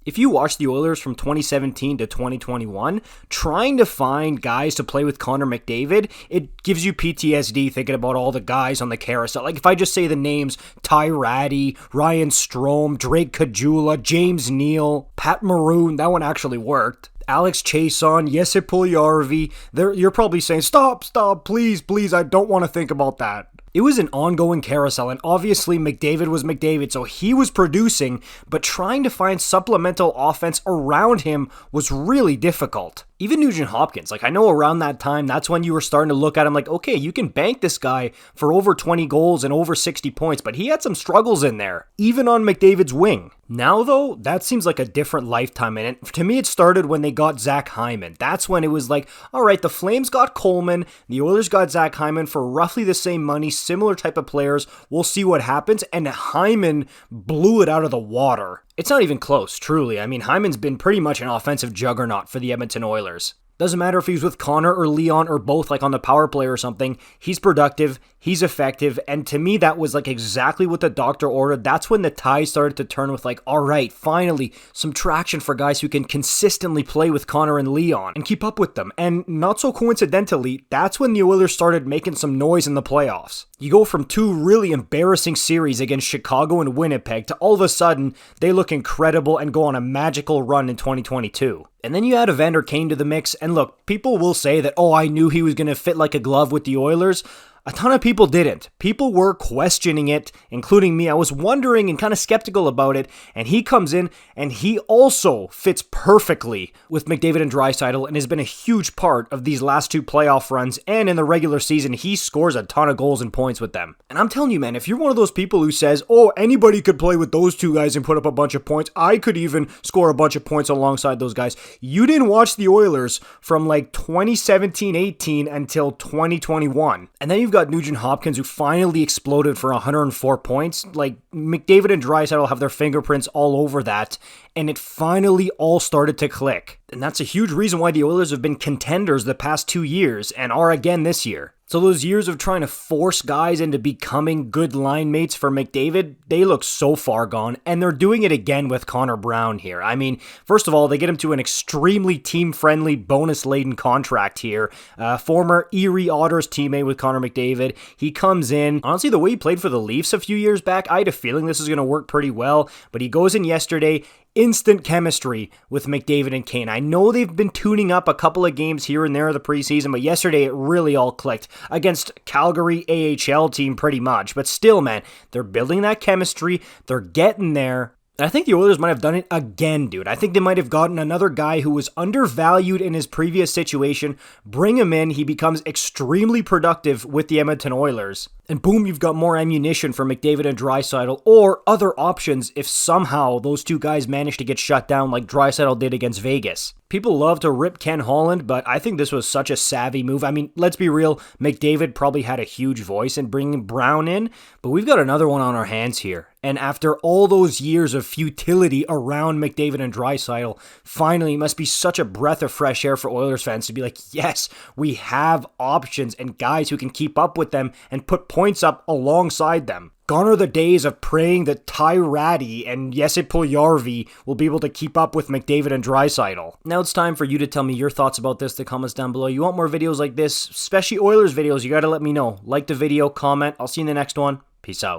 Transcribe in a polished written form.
If you watch the Oilers from 2017 to 2021, trying to find guys to play with Connor McDavid, it gives you PTSD thinking about all the guys on the carousel. Like if I just say the names, Ty Ratty, Ryan Strome, Drake Caggiula, James Neal, Pat Maroon, that one actually worked. Alex Chason, Jesse Puljujarvi, you're probably saying, stop, please, I don't want to think about that. It was an ongoing carousel, and obviously McDavid was McDavid, so he was producing, but trying to find supplemental offense around him was really difficult. Even Nugent Hopkins, like I know around that time, that's when you were starting to look at him like, okay, you can bank this guy for over 20 goals and over 60 points, but he had some struggles in there, even on McDavid's wing. Now though, that seems like a different lifetime, and to me it started when they got Zach Hyman. That's when it was like, alright, the Flames got Coleman, the Oilers got Zach Hyman for roughly the same money, similar type of players, we'll see what happens, and Hyman blew it out of the water. It's not even close, truly. I mean, Hyman's been pretty much an offensive juggernaut for the Edmonton Oilers. Doesn't matter if he's with Connor or Leon or both, like on the power play or something. He's productive, he's effective, and to me that was like exactly what the doctor ordered. That's when the tide started to turn with like, all right, finally, some traction for guys who can consistently play with Connor and Leon and keep up with them. And not so coincidentally, that's when the Oilers started making some noise in the playoffs. You go from two really embarrassing series against Chicago and Winnipeg to all of a sudden, they look incredible and go on a magical run in 2022. And then you add Evander Kane to the mix, and look, people will say that, oh, I knew he was going to fit like a glove with the Oilers. A ton of people didn't. People were questioning it, including me. I was wondering and kind of skeptical about it, and he comes in, and he also fits perfectly with McDavid and draisaitl, and has been a huge part of these last two playoff runs, and in the regular season, he scores a ton of goals and points with them. And I'm telling you, man, if you're one of those people who says, oh, anybody could play with those two guys and put up a bunch of points, I could even score a bunch of points alongside those guys, you didn't watch the Oilers from like 2017-18 until 2021. And then you've got Nugent Hopkins, who finally exploded for 104 points. Like, McDavid and draisaitl have their fingerprints all over that, and it finally all started to click. And that's a huge reason why the Oilers have been contenders the past 2 years, and are again this year. So those years of trying to force guys into becoming good line mates for McDavid, they look so far gone, and they're doing it again with Connor Brown here. I mean, first of all, they get him to an extremely team-friendly, bonus-laden contract here. Former Erie Otters teammate with Connor McDavid. He comes in. Honestly, the way he played for the Leafs a few years back, I had a feeling this is going to work pretty well, but he goes in yesterday. Instant chemistry with McDavid and Kane. I know they've been tuning up a couple of games here and there in the preseason, but yesterday it really all clicked against Calgary AHL team pretty much. But still, man, they're building that chemistry. They're getting there. And I think the Oilers might have done it again, dude. I think they might have gotten another guy who was undervalued in his previous situation, bring him in, he becomes extremely productive with the Edmonton Oilers, and boom, you've got more ammunition for McDavid and draisaitl, or other options if somehow those two guys manage to get shut down like draisaitl did against Vegas. People love to rip Ken Holland, but I think this was such a savvy move. I mean, let's be real, McDavid probably had a huge voice in bringing Brown in, but we've got another one on our hands here. And after all those years of futility around McDavid and draisaitl, finally it must be such a breath of fresh air for Oilers fans to be like, yes, we have options and guys who can keep up with them and put points up alongside them. Gone are the days of praying that Ty Ratty and Jesse Puljujarvi will be able to keep up with McDavid and draisaitl. Now it's time for you to tell me your thoughts about this in the comments down below. You want more videos like this, especially Oilers videos, you gotta let me know. Like the video, comment. I'll see you in the next one. Peace out.